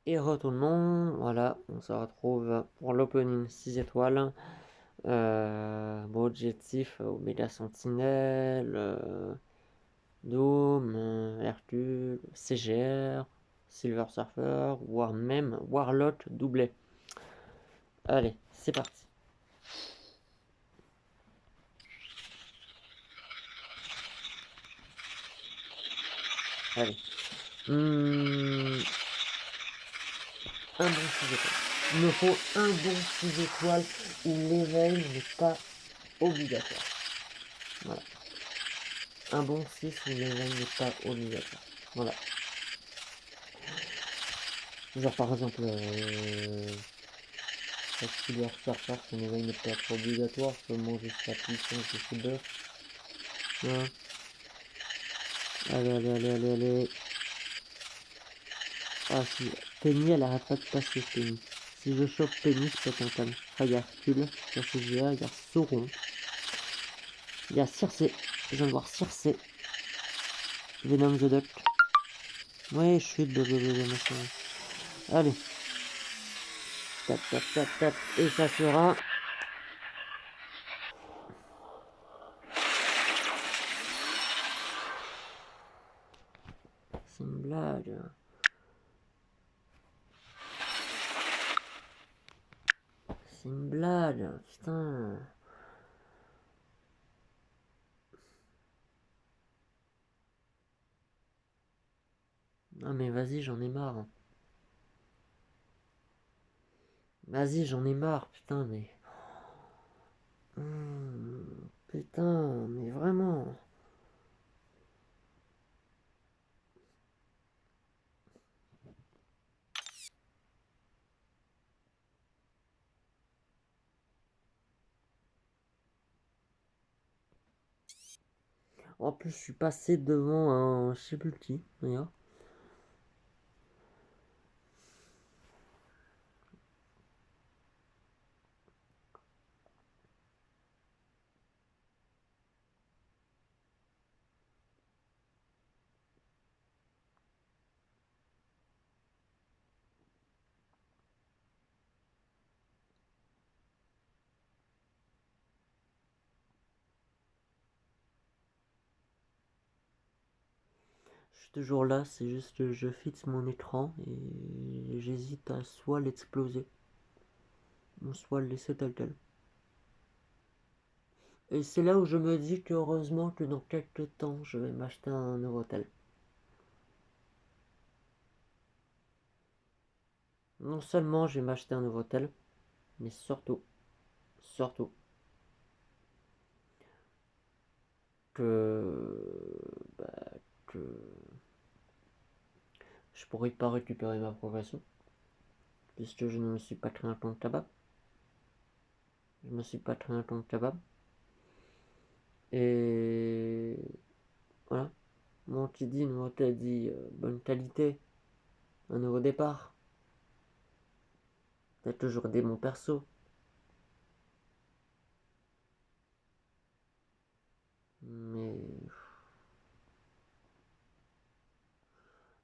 Et retournement, voilà, on se retrouve pour l'opening 6 étoiles. Bon, objectif, Omega Sentinelle, Dome, Hercule, CGR, Silver Surfer, voire même Warlock doublé. Allez, c'est parti. Allez. Un bon 6 étoiles. Il me faut un bon 6 étoiles où l'éveil n'est pas obligatoire. Voilà. Un bon 6 où l'éveil n'est pas obligatoire. Voilà. Genre par exemple, Silver Surfer, son éveil n'est pas trop obligatoire, seulement jusqu'à puissance de ses buffs. Voilà. Allez, allez, allez, allez, allez. Ah si, Penny elle arrête pas de passer, Penny. Si je chope Penny, je pète un câble. Ah, il y a Hercule, il y a CGA, il y a Sauron. Il y a Circe. Je viens de voir Circe. Venom the Duck. Ouais, chute, blablabla, machin. Allez. Tap, tap, tap, tap. Et ça sera... C'est une blague. C'est une blague. Putain. Ah mais vas-y, j'en ai marre. Vas-y, j'en ai marre, putain, mais... putain, mais vraiment. En plus, je suis passé devant un... Je sais plus qui, d'ailleurs. Je suis toujours là, c'est juste que je fixe mon écran et j'hésite à soit l'exploser, ou soit le laisser tel quel. Et c'est là où je me dis que heureusement que dans quelques temps, je vais m'acheter un Novotel. Non seulement je vais m'acheter un Novotel, mais surtout, surtout, bah, que je pourrais pas récupérer ma progression, puisque je ne me suis pas créé un compte tabac. Je me suis pas créé un compte tabac. Et voilà. Mon qui dit Novotel dit bonne qualité, un nouveau départ. T'as toujours des bons persos. Mais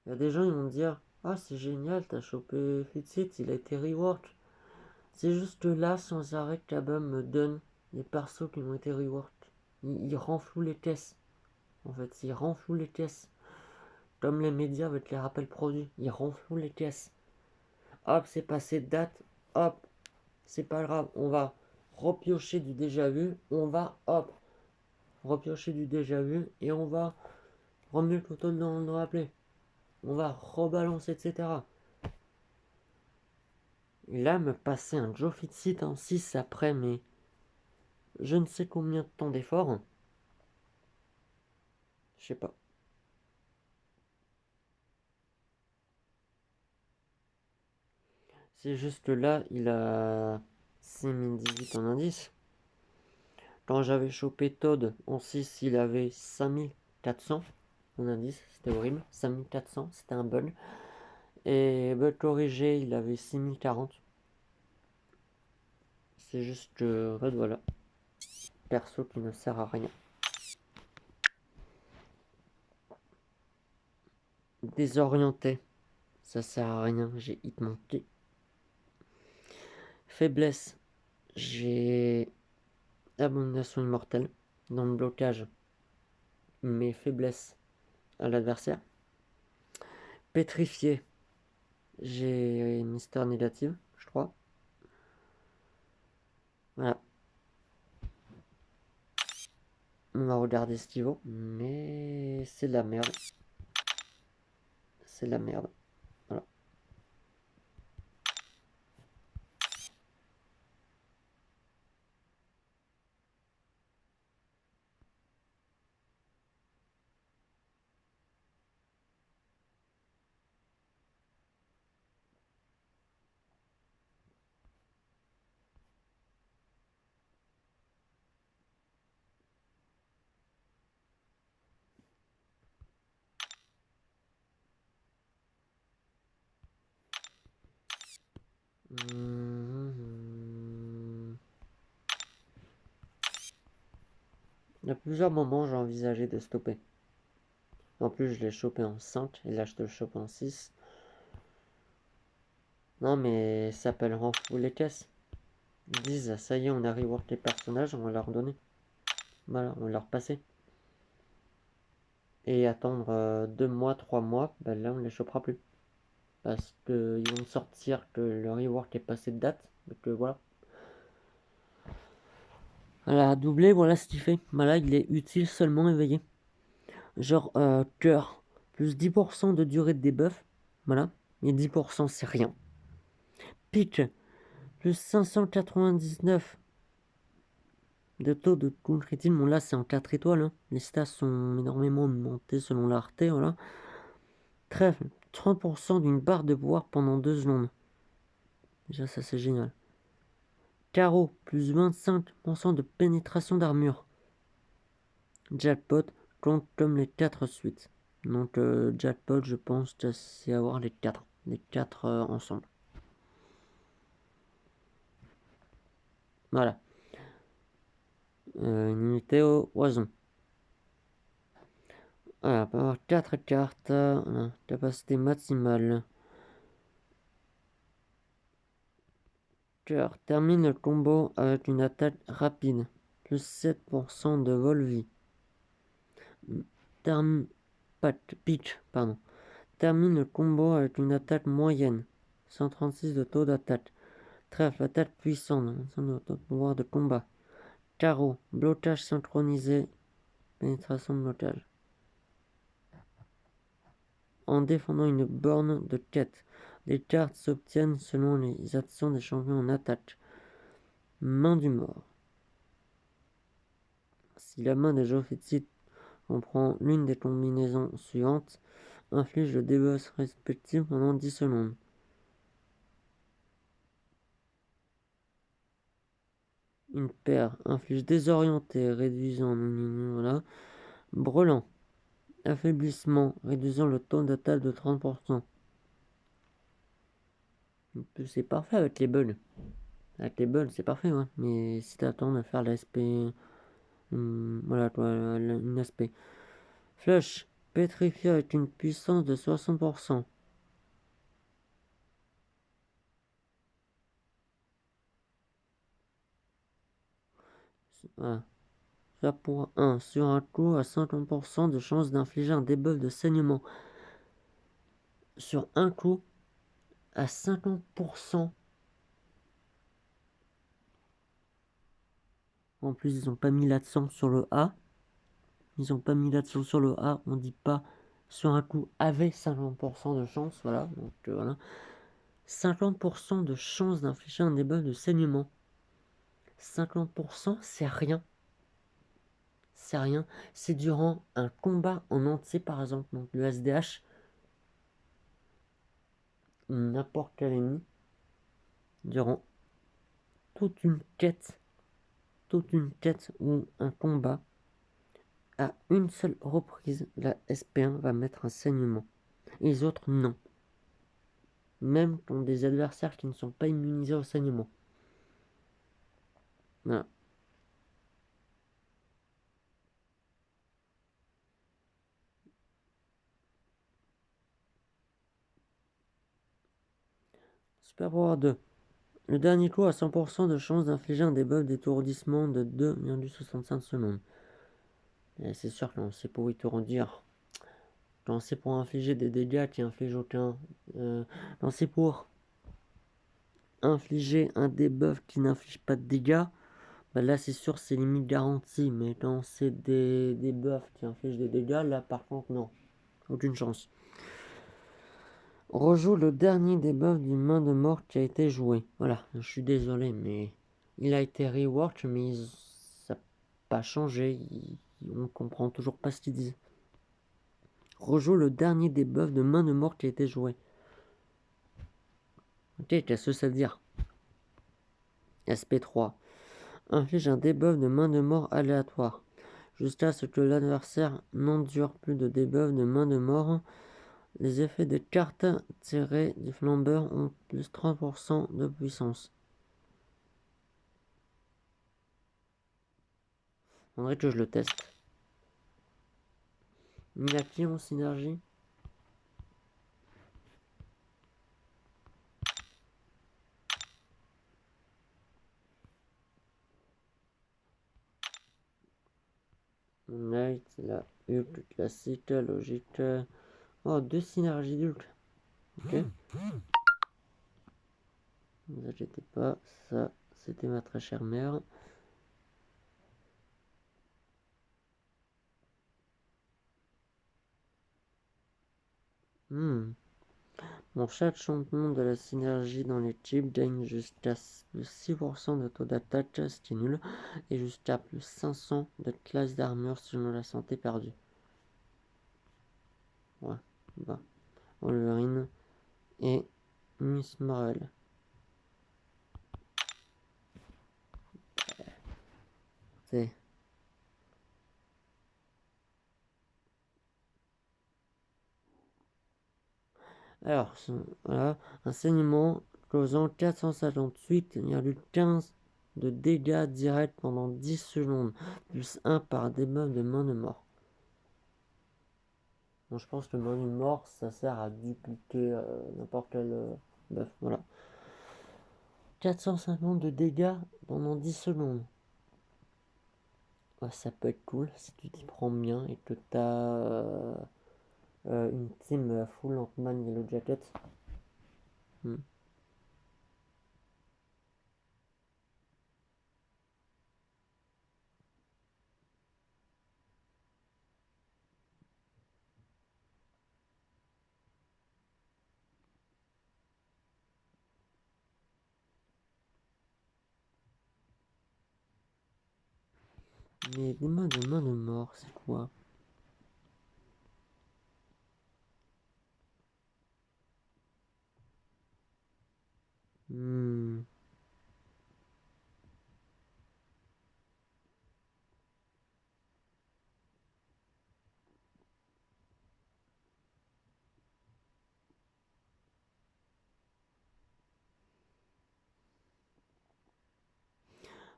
il y a des gens, ils vont dire ah, c'est génial, t'as chopé Fitsit, il a été rework. C'est juste que là, sans arrêt, Kabam me donne les persos qui ont été rework. Il renfloue les caisses. En fait, il renfloue les caisses. Comme les médias avec les rappels produits. Il renfloue les caisses. Hop, c'est passé de date. Hop, c'est pas grave. On va repiocher du déjà vu. On va, hop, repiocher du déjà vu. Et on va remuer le couteau dans le rappeler. On va rebalancer, etc. Et là, me passer un Joe Fitsit en 6 après, mais je ne sais combien de temps d'effort. Je sais pas. C'est juste que là, il a 6018 en indice. Quand j'avais chopé Todd en 6, il avait 5400 en indice. C'était horrible. 5400, c'était un bug. Et bug corrigé, il avait 6040. C'est juste que, en fait, voilà. Perso qui ne sert à rien. Désorienté. Ça sert à rien, j'ai hit manqué. Faiblesse, j'ai abomination immortelle dans le blocage, mais faiblesse à l'adversaire. Pétrifié, j'ai Mister Négative, je crois. Voilà. On va regarder ce qu'il vaut, mais c'est de la merde. C'est de la merde. Voilà. Il y a plusieurs moments j'ai envisagé de stopper. En plus, je l'ai chopé en 5 et là je te le chope en 6. Non, mais ça peut le renflouer les caisses. Ils disent, ça y est, on a rework les personnages, on va leur donner. Voilà, on va leur passer. Et attendre 2 mois, 3 mois, ben là on les chopera plus. Parce qu'ils vont sortir que le rework est passé de date. Donc voilà. Voilà, doublé, voilà ce qu'il fait. Voilà, il est utile seulement éveillé. Genre, cœur, plus 10% de durée de debuff. Voilà. Et 10% c'est rien. Pitch, plus 599 de taux de coup critique. Bon là c'est en 4 étoiles. Hein. Les stats sont énormément augmentés selon la rareté. Voilà. Trèfle, 30% d'une barre de pouvoir pendant 2 secondes. Déjà ça c'est génial. Carreau, plus 25% de pénétration d'armure. Jackpot compte comme les 4 suites. Donc jackpot je pense que c'est avoir les 4. Les 4 ensemble. Voilà. Une unité au oison. Voilà, on peut avoir 4 cartes. Voilà. Capacité maximale. Cœur. Termine le combo avec une attaque rapide. Plus 7% de vol-vie. Pitch, pardon. Termine le combo avec une attaque moyenne. 136 de taux d'attaque. Trèfle, attaque puissante. De pouvoir de combat. Carreau. Blocage synchronisé. Pénétration de blocage. En défendant une borne de quête. Les cartes s'obtiennent selon les actions des champions en attaque. Main du mort. Si la main des Jophétites comprend l'une des combinaisons suivantes, inflige le debuff respectif pendant 10 secondes. Une paire inflige désorienté, réduisant voilà. Brelan. Affaiblissement, réduisant le taux d'attaque de 30%. C'est parfait avec les bugs. Avec les bugs, c'est parfait, ouais. Mais si t'attends à faire l'aspect... voilà, quoi, une aspect. Flush. Pétrifié avec une puissance de 60%. Voilà. Ça pour 1. Sur un coup, à 50% de chance d'infliger un debuff de saignement. Sur un coup, à 50%. En plus, ils n'ont pas mis l'accent sur le A. Ils n'ont pas mis l'accent sur le A. On dit pas sur un coup avec 50% de chance. Voilà. Donc voilà. 50% de chance d'infliger un debuff de saignement. 50%, c'est rien. C'est rien. C'est durant un combat en entier, par exemple. Donc le SDH, n'importe quel ennemi, durant toute une quête ou un combat, à une seule reprise, la SP1 va mettre un saignement. Et les autres, non. Même contre des adversaires qui ne sont pas immunisés au saignement. Voilà. Super pouvoir 2. Le dernier coup a 100% de chance d'infliger un debuff d'étourdissement de 2,65 secondes. Et c'est sûr que c'est pour étourdir. Quand c'est pour infliger des dégâts qui infligent aucun. Quand c'est pour infliger un debuff qui n'inflige pas de dégâts, bah là c'est sûr c'est limite garanti. Mais quand c'est des buffs qui infligent des dégâts, là par contre non. Aucune chance. Rejoue le dernier debuff d'une main de mort qui a été joué. Voilà, je suis désolé, mais il a été rework, mais ça n'a pas changé. On comprend toujours pas ce qu'ils disent. Rejoue le dernier debuff de main de mort qui a été joué. Ok, qu'est-ce que ça veut dire? SP3. Inflige un debuff de main de mort aléatoire. Jusqu'à ce que l'adversaire n'endure plus de debuff de main de mort. Les effets de cartes tirées du flambeur ont plus 30% de puissance. On dirait que je le teste. Minaki en synergie. Knight, la Hulk classique, logique. Oh, 2 synergies d'Hulk. Ok. Ne vous inquiétez pas, ça c'était ma très chère mère. Mon chaque champion de la synergie dans l'équipe gagne jusqu'à plus 6% de taux d'attaque, ce qui est nul, et jusqu'à plus 500 de classe d'armure selon la santé perdue. Ouais, bah, Wolverine et Miss Marvel. C'est. Alors, voilà, enseignement causant 458,15 de dégâts directs pendant 10 secondes, plus 1 par debuff de main de mort. Bon, je pense que main de mort, ça sert à dupliquer n'importe quel buff. Voilà. 450 de dégâts pendant 10 secondes. Ouais, ça peut être cool si tu t'y prends bien et que tu as une team full Ant-Man Yellow Jacket. Mais des mains de mort, c'est quoi?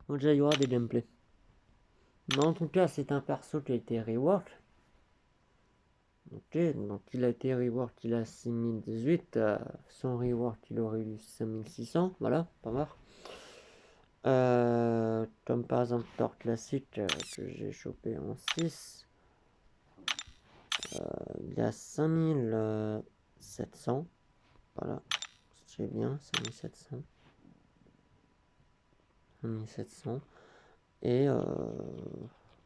Bon, déjà, il y aura des gameplays. Mais en tout cas, c'est un perso qui a été rework. Ok, donc il a été rework, il a 6018. Sans rework, il aurait eu 5600. Voilà, pas mal. Comme par exemple Thor classique que j'ai chopé en 6. Il a 5700. Voilà, c'est bien, 5700. 5700. Et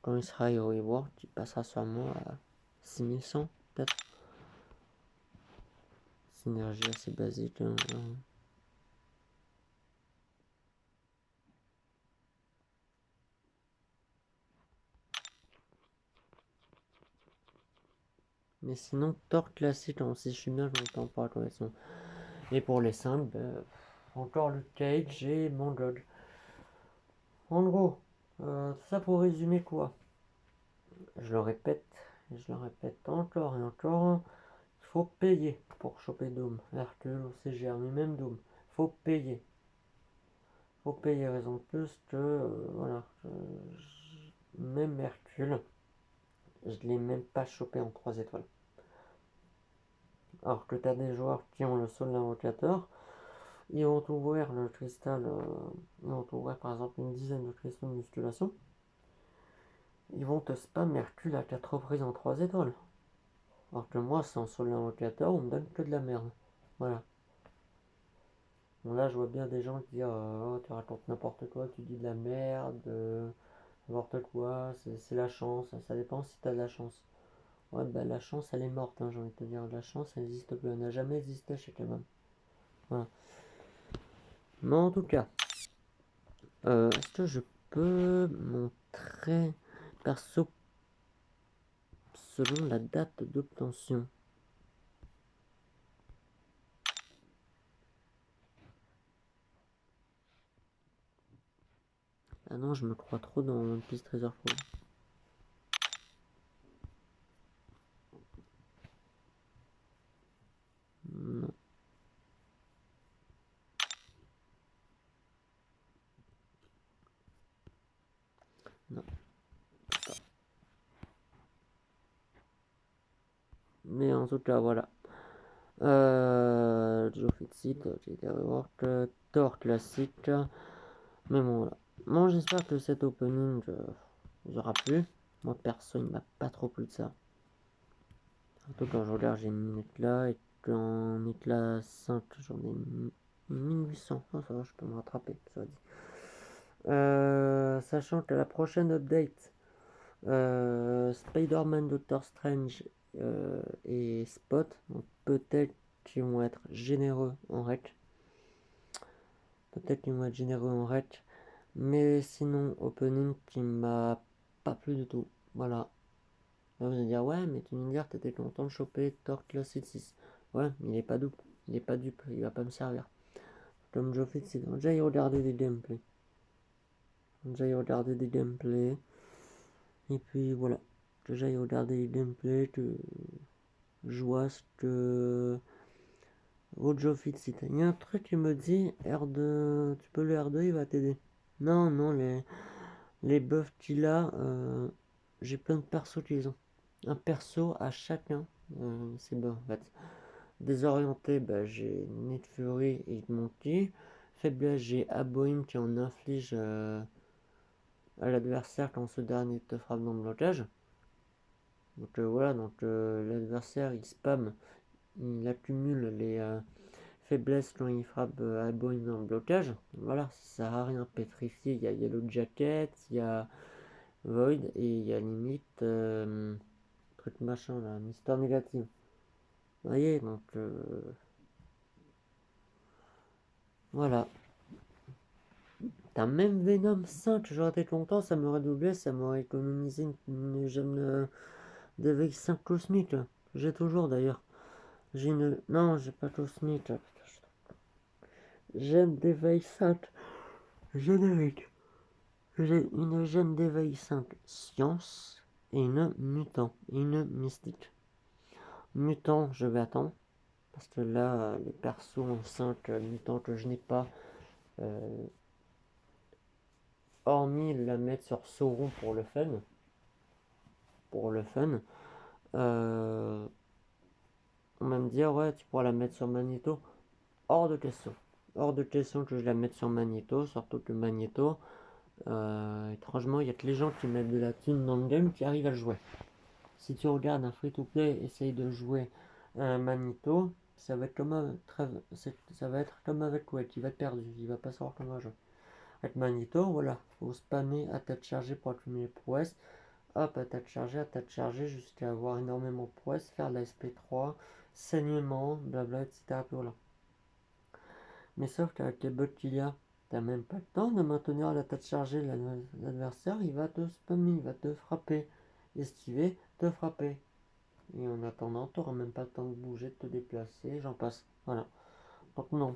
quand il sera rework, il passera sûrement à 6100 peut-être. Synergie assez basique. Mais sinon, Thor classique, si je suis bien, je n'entends pas quoi ils sont. Et pour les simples, encore le Cage et mon Dodge. En gros, tout ça pour résumer quoi? Je le répète, et je le répète encore et encore. Il faut payer pour choper Doom, Hercule ou CGR, mais même Doom. Il faut payer. Il faut payer, raison de plus que, voilà, même Hercule, je l'ai même pas chopé en 3 étoiles. Alors que tu as des joueurs qui ont le saut de l'invocateur, ils vont t'ouvrir le cristal, ils vont t'ouvrir par exemple une dizaine de cristaux de musculation, ils vont te spam Hercule à 4 reprises en 3 étoiles. Alors que moi, sans solde invocateur, on me donne que de la merde. Voilà. Bon, là, je vois bien des gens qui disent oh, tu racontes n'importe quoi, tu dis de la merde, n'importe quoi, c'est la chance, ça dépend si t'as de la chance. Ouais, bah la chance, elle est morte, hein, j'ai envie de te dire. La chance, elle n'existe plus, elle n'a jamais existé chez Kebab. Voilà. Mais en tout cas, est-ce que je peux montrer perso selon la date d'obtention? Ah non, je me crois trop dans One Piece Treasure Trove. Non, non. Mais en tout cas, voilà. Joe Fixit, JD Rework, Thor classique. Mais bon, voilà. Bon, j'espère que cet opening vous aura plu. Moi, perso, il m'a pas trop plu de ça. Surtout quand je regarde, j'ai une minute là, et qu'en éclat 5, j'en ai 1800. Oh, ça va, je peux me rattraper, ça dit. Sachant que la prochaine update, Spider-Man, Doctor Strange et Spot, donc peut-être qu'ils vont être généreux en rec. Peut-être qu'ils vont être généreux en rec. Mais sinon, opening qui m'a pas plu du tout. Voilà. Là, vous allez dire, ouais, mais tu viens de dire que t'étais content de choper Thor Classic 6. Ouais, mais il est pas dupe. Il est pas dupe. Il va pas me servir. Comme Joe Fitz, déjà, il regardait des gameplays. Déjà, il regardait des gameplays. Et puis, voilà. Déjà, il regardait des gameplays. Que je vois ce que. Oh, Joe Fitz, il y a un truc qui me dit, R2, tu peux le R2, il va t'aider. Non, non, les buffs qu'il a, j'ai plein de persos qu'ils ont. Un perso à chacun, c'est bon en fait. Désorienté, bah, j'ai Night Fury et Monkey. Faiblesse, j'ai Aboim qui en inflige à l'adversaire quand ce dernier te frappe dans le blocage. Donc voilà, donc l'adversaire il spam, il accumule les faiblesses quand il frappe Aboim dans le blocage. Voilà, ça sert à rien. Pétrifié, il y a Yellow Jacket, il y a Void et il y a limite truc machin là, Mister Négative. Vous voyez, donc voilà. T'as même Venom 5, j'aurais été content, ça m'aurait doublé, ça m'aurait économisé une gemme d'éveil 5 cosmique là. J'ai toujours d'ailleurs. J'ai une. Non, j'ai pas cosmique là. Gemme d'éveil 5 générique. J'ai une gemme d'éveil 5 science et une mutant, et une mystique. Mutant, je vais attendre. Parce que là, les persos en 5 mutants que je n'ai pas, euh, hormis la mettre sur Sauron pour le fun, euh, on va me dire, ouais, tu pourras la mettre sur Magneto. Hors de question. Hors de question que je la mette sur Magneto, surtout que Magneto, étrangement, il y a que les gens qui mettent de la thune dans le game qui arrivent à le jouer. Si tu regardes un free-to-play essaye de jouer un Magneto, ça va être comme ça va être comme avec Quake, il va être perdu, il va pas savoir comment jouer. Avec Magneto, voilà, faut spammer attaque chargée pour accumuler prouesse. Hop, attaque chargée jusqu'à avoir énormément de prouesse, faire de la SP3, saignement, blabla, etc. Puis voilà. Mais sauf qu'avec les bugs qu'il y a, t'as même pas le temps de maintenir l'attaque chargée. L'adversaire, il va te spammer, il va te frapper, esquiver, te frapper. Et en attendant, t'auras même pas le temps de bouger, de te déplacer, j'en passe. Voilà. Donc non.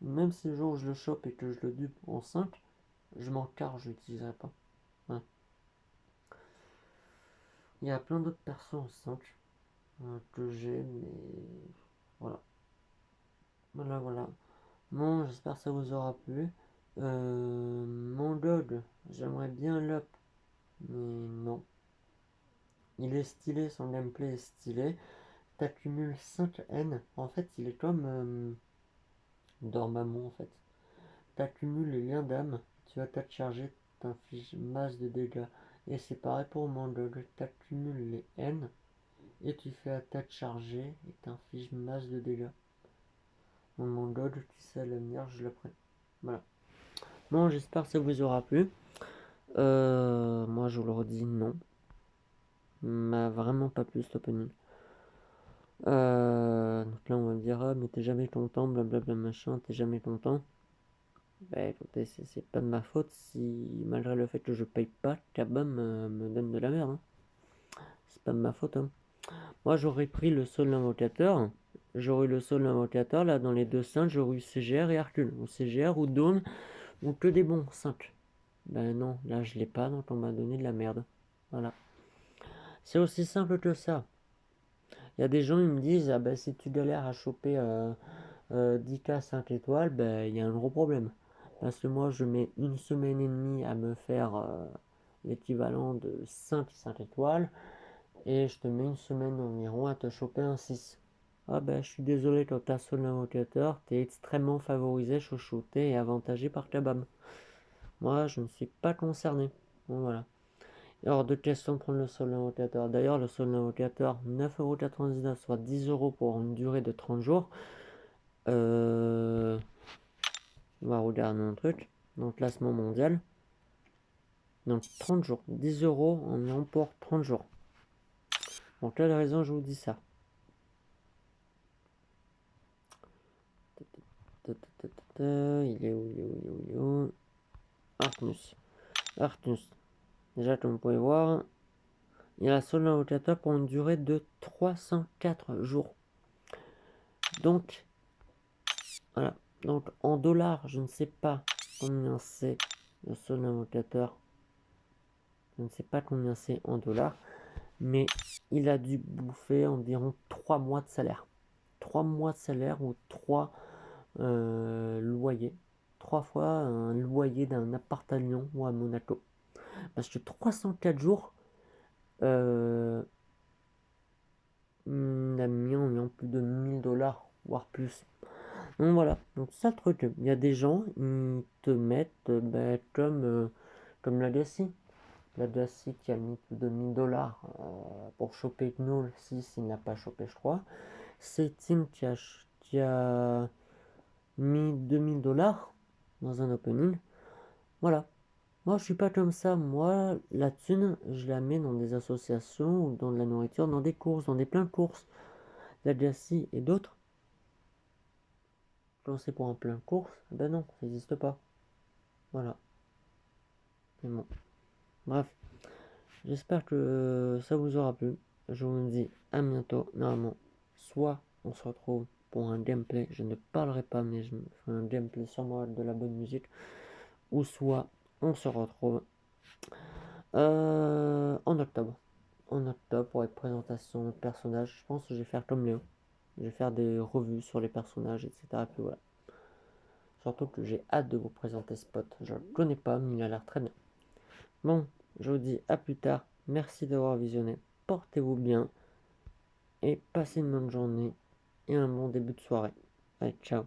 Même si le jour où je le chope et que je le dupe en 5, je m'en carre, je l'utiliserai pas. Voilà. Il y a plein d'autres persos en 5 que j'ai, mais voilà. Voilà, voilà. Bon, j'espère que ça vous aura plu. Mon dog, j'aimerais bien l'up, mais non. Il est stylé, son gameplay est stylé. T'accumules 5 N. En fait, il est comme Dormammu en fait. T'accumules les liens d'âme, tu vas t'acharger, t'infliges masse de dégâts. Et c'est pareil pour Mandog, t'accumules les haines et tu fais attaque chargée et t'infliges masse de dégâts. Donc Mandog, tu sais, à l'avenir, je le prends. Voilà. Bon, j'espère que ça vous aura plu. Moi, je vous le redis, non. M'a vraiment pas plu cet opening. Donc là, on va me dire, ah, mais t'es jamais content, blablabla machin, t'es jamais content. Bah écoutez, c'est pas de ma faute si, malgré le fait que je paye pas, Kabam me donne de la merde. Hein. C'est pas de ma faute. Hein. Moi, j'aurais pris le sol invocateur. J'aurais eu le sol invocateur, là, dans les deux 5, j'aurais eu CGR et Hercule. Ou CGR ou Dawn, ou que des bons 5. Ben non, là, je l'ai pas, donc on m'a donné de la merde. Voilà. C'est aussi simple que ça. Il y a des gens, ils me disent, ah ben si tu galères à choper 10K 5 étoiles, ben il y a un gros problème. Parce que moi, je mets une semaine et demie à me faire l'équivalent de 5 étoiles. Et je te mets une semaine environ à te choper un 6. Ah ben, je suis désolé, quand t'as seul invocateur, t'es extrêmement favorisé, chouchouté et avantagé par Kabam. Moi, je ne suis pas concerné. Bon, voilà. Hors de question de prendre le sol invocateur. D'ailleurs, le sol invocateur, 9,99€, soit 10€ pour une durée de 30 jours. On va regarder un truc. Donc, classement mondial. Donc, 30 jours. 10€ environ pour 30 jours. Pour quelle raison je vous dis ça? Il est où? Artnus. Artnus. Déjà, comme vous pouvez voir, il a solde invocateur pour une durée de 304 jours. Donc, voilà. Donc, en dollars, je ne sais pas combien c'est le solde invocateur. Je ne sais pas combien c'est en dollars. Mais il a dû bouffer environ 3 mois de salaire. 3 mois de salaire ou 3 loyers. 3 fois un loyer d'un appart à Lyon ou à Monaco. Parce que 304 jours, il a mis environ plus de 1000$, voire plus. Donc voilà, donc ça le truc. Il y a des gens, ils te mettent comme Legacy. Legacy qui a mis plus de 1000$ pour choper Gnoll 6, il n'a pas chopé, je crois. C'est Tim qui a mis 2000$ dans un opening. Voilà. Moi, je suis pas comme ça. Moi, la thune, je la mets dans des associations ou dans de la nourriture, dans des courses, dans des plein de courses. La Jassy et d'autres. Quand c'est pour un plein de courses, ben non, ça n'existe pas. Voilà. C'est bon. Bref. J'espère que ça vous aura plu. Je vous dis à bientôt. Normalement, soit on se retrouve pour un gameplay. Je ne parlerai pas, mais je ferai un gameplay sûrement avec de la bonne musique. Ou soit on se retrouve en octobre. En octobre pour les présentations de personnages. Je pense que je vais faire comme Léo. Je vais faire des revues sur les personnages, etc. Et puis voilà. Surtout que j'ai hâte de vous présenter Spot. Je ne le connais pas, mais il a l'air très bien. Bon, je vous dis à plus tard. Merci d'avoir visionné. Portez-vous bien. Et passez une bonne journée. Et un bon début de soirée. Allez, ciao.